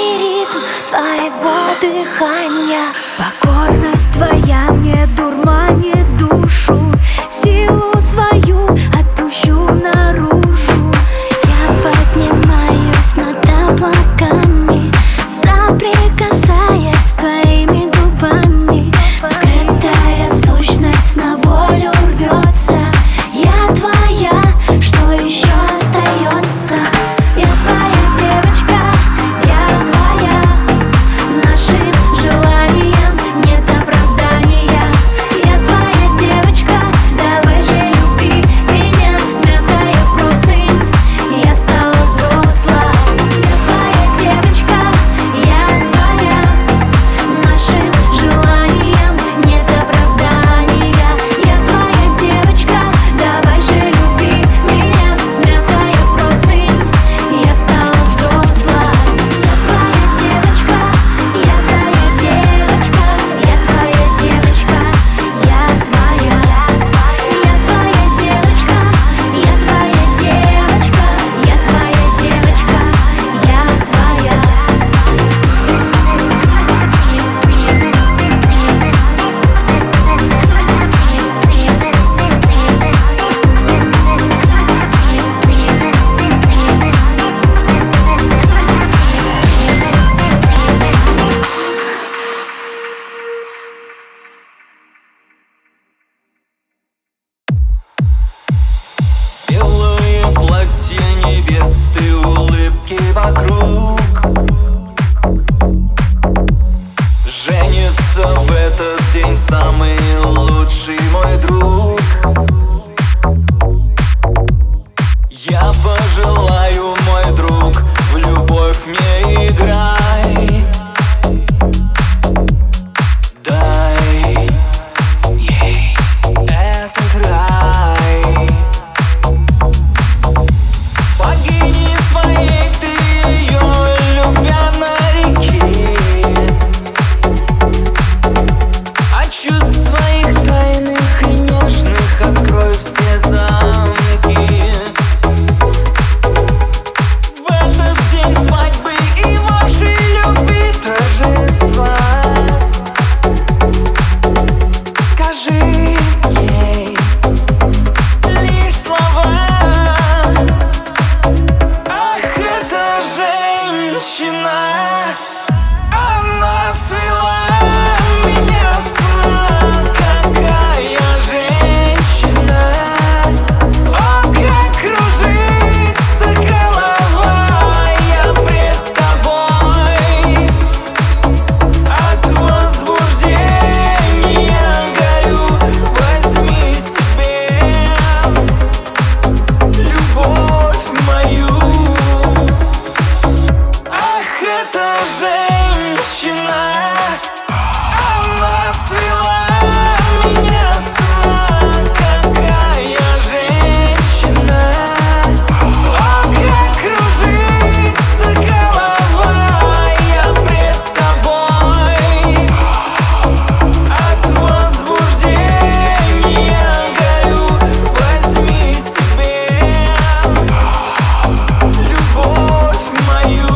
ритм твоего дыхания. Покорность твоя мне дурманит душу, силу свою отпущу наружу. Я поднимаюсь над облаками, соприкасаясь с твоими губами. Скрытая сущность на волю рвется. Я твоя, что еще остается? Я твоя девочка, я твоя. Нашим желаниям нет оправдания. Я твоя девочка, давай же люби меня. Святая простынь, я стала взросла. Я твоя девочка, я твоя. Нашим желаниям нет оправдания. Я твоя девочка, давай же люби меня. Святая простынь, я стала взросла. Я твоя девочка, я твоя девочка. Я твоя девочка, я твоя. Я твоя девочка, я твоя девочка. Я твоя девочка, я твоя. Белое платье невесты, улыбки вокруг. Женится в этот день самый лучший мой друг. Я пожелаю, мой друг, в любовь не играй. Дай ей этот рай. Богини своей ты ее, любя на реке. А чувств своих тайных и нежных открой все замки. В этот день свадьбы и вашей любви торжества скажи ей лишь слова. Ах, эта женщина, она свела меня с ума. Какая женщина, о, как кружится голова. Я пред тобой от возбуждения горю. Возьми себе любовь мою. Ах, эта женщина, она свела меня с ума. Какая женщина, о, как кружится голова. Я пред тобой от возбуждения горю. Возьми себе любовь мою.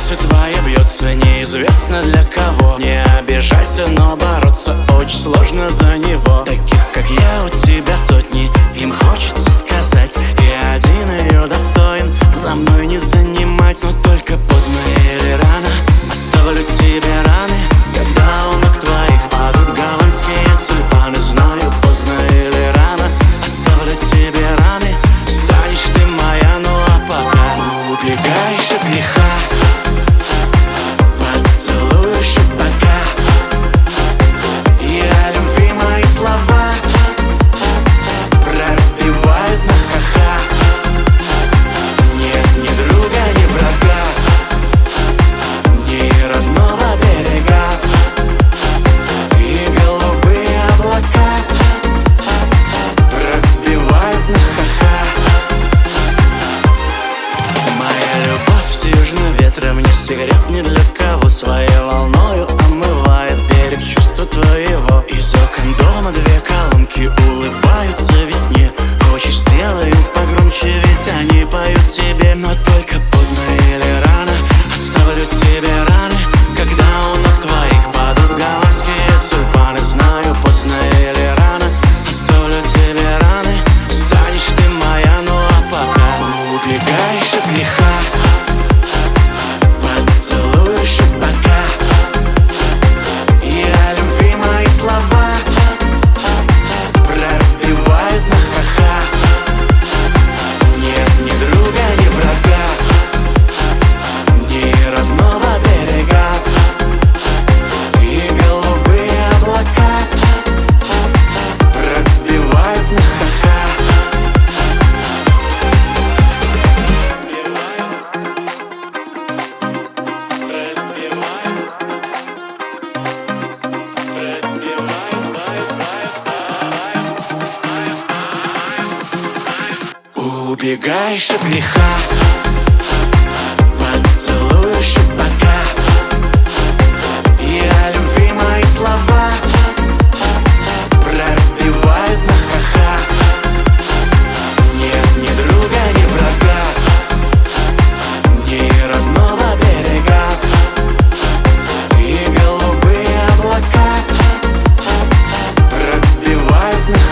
Сердце твое бьется неизвестно для кого. Не обижайся, но бороться очень сложно за него. Таких, как я, у тебя сотни, им хочется сказать: я один ее достоин, за мной не занимать. Но только поздно или рано оставлю тебе раны, когда у ног твоих падают голландские тюльпаны. Знаю, поздно или рано оставлю тебе раны, станешь ты моя, ну а пока убегаешь от греха, поцелуешь у бока. И о любви мои слова пробивают на ха-ха. Нет ни друга, ни врага, ни родного берега. И голубые облака пробивают на ха-ха. Моя любовь с южным ветром не секрет ни для кого. Своей волною омывает берег чувства твоего. Из окон дома две колонки улыбаются весне. Хочешь, сделаю погромче, ведь они поют тебе. Но только поздно или рано оставлю тебе раны, когда у ног твоих падают голландские тюльпаны. Знаю, поздно или рано оставлю тебе раны, станешь ты моя, ну а пока убегаешь от греха, поцелуешь у бока. И о любви мои слова пробивают на ха-ха. Нет ни друга, ни врага, ни родного берега. И голубые облака пробивают на ха-ха. Убегаешь от греха, поцелуешь у бока. И о любви мои слова пробивают на ха-ха. Нет ни друга, ни врага, ни родного берега. И голубые облака пробивают на ха-ха.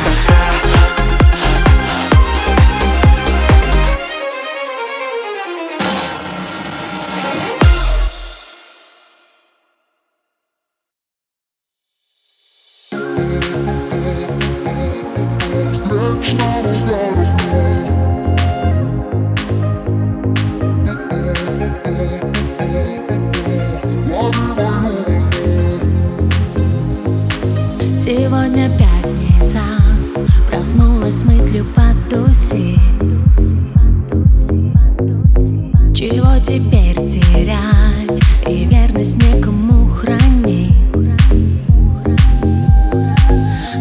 Сегодня пятница, проснулась с мыслью потусить. Чего теперь терять и верность некому хранить?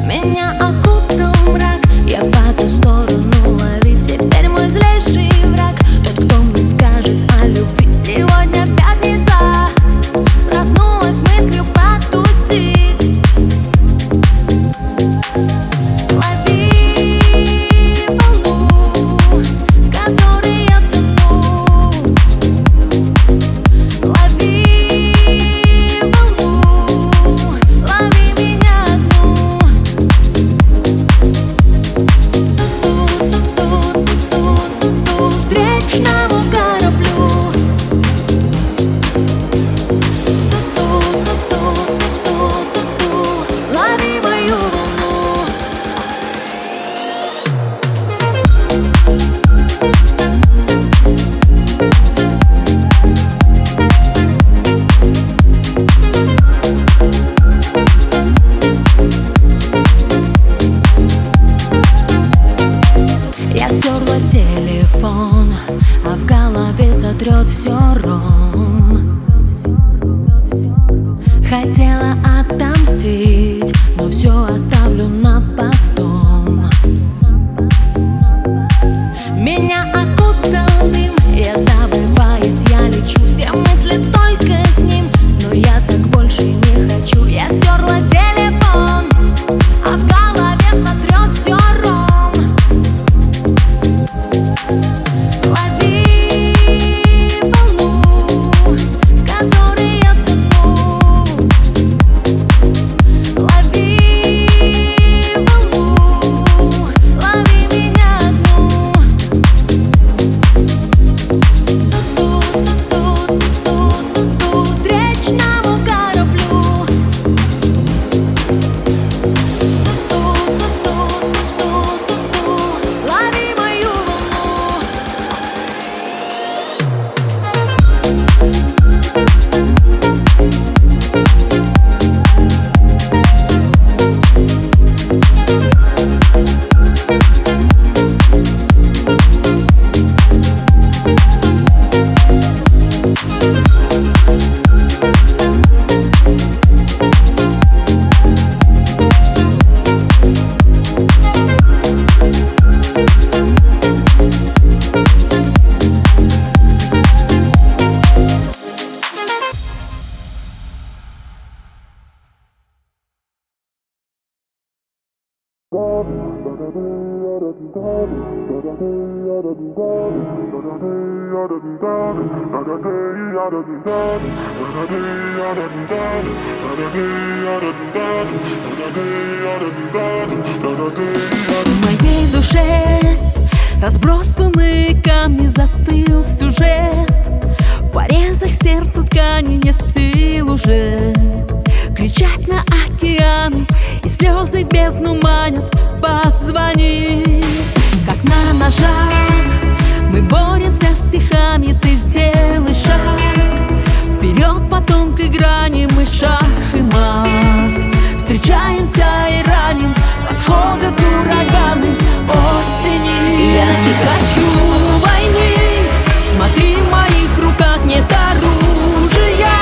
Меня окутал мрак, я по ту сторону ловить. Теперь мой злейший враг тот, кто мне скажет о любви. Сегодня пятница, проснулась с мыслью потусить. Лови волну, в которой я тону. Лови волну, лови меня одну. Ту-ту-ту-ту-ту-ту-ту встречному кораблю. Ту-ту-ту-ту-ту-ту-ту лови мою волну. Я стерла телефон, а в голове сотрет все ром. Хотела отомстить, но все оставлю на потом. Меня окутал дым, я забываюсь, я лечу. Все мысли только с ним, но я так больше не хочу. Я стерла телефон, а в голове сотрет все ром. Лови волну, В моей душе разбросанные камни, застыл сюжет. В порезах сердца ткани нет сил уже кричать на океаны, и слезы бездну манят. Позвони, как на ножах мы боремся стихами. Ты сделай шаг вперед по тонкой грани, мы шах и мат. Встречаемся и раним, подходят ураганы осени. Я не хочу войны, смотри, в моих руках нет оружия.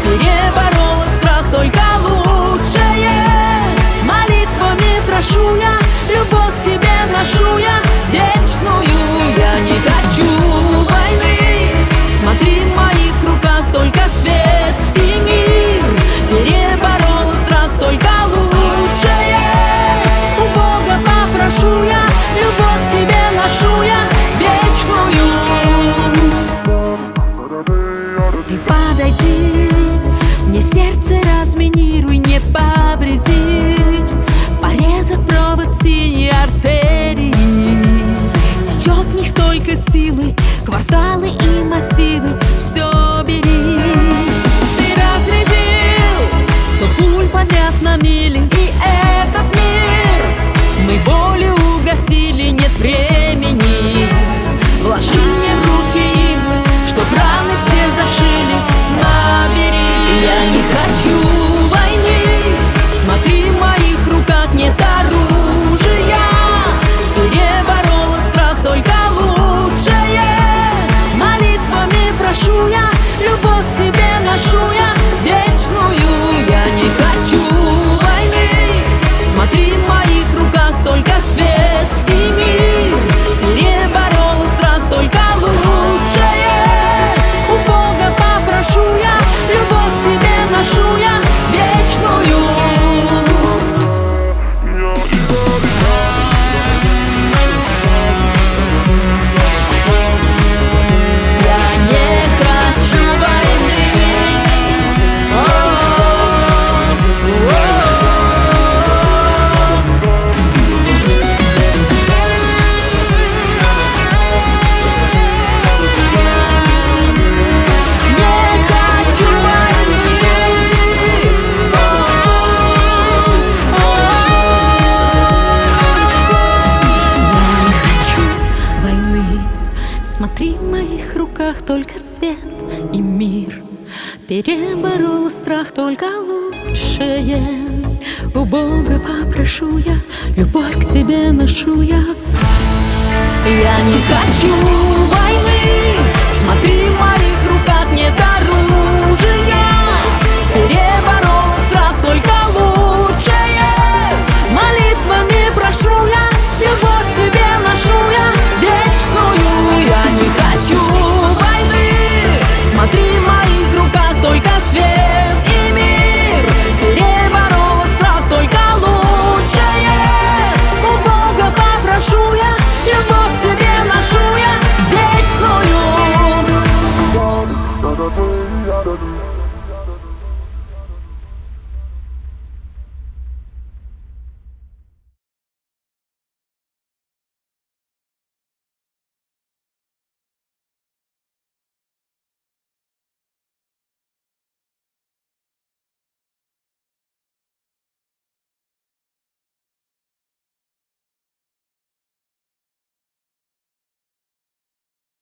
Переборола страх, только лучшее. Молитвами прошу я, любовь к тебе ношу я вечную. Я не хочу войны, смотри, в моих руках только свет и мир. Переборола страх, только лучшее. У Бога попрошу я, любовь к тебе ношу я вечную. Ты подойди, мне сердце разминируй, не повреди. Порезав провод синей артерии, течет в них столько силы, кварталы и массивы, все бери. Ты разрядил 100 пуль подряд на мили, и этот мир мы болью угостили. Нет времени, вложи мне в руки иглы, чтоб раны все зашили. Набери, я не хочу войны, смотри, в моих руках нет оружия. Переборола страх, только лучшее. Молитвами прошу я, любовь к тебе ношу я вечную. Я не хочу войны, смотри, в моих руках только свет и мир. Переборола страх, только лучшее. У Бога попрошу я, любовь к тебе ношу я вечную. Смотри, в моих руках только свет и мир. Переборола страх, только лучшее. У Бога попрошу я, любовь к тебе ношу я. Я не хочу войны,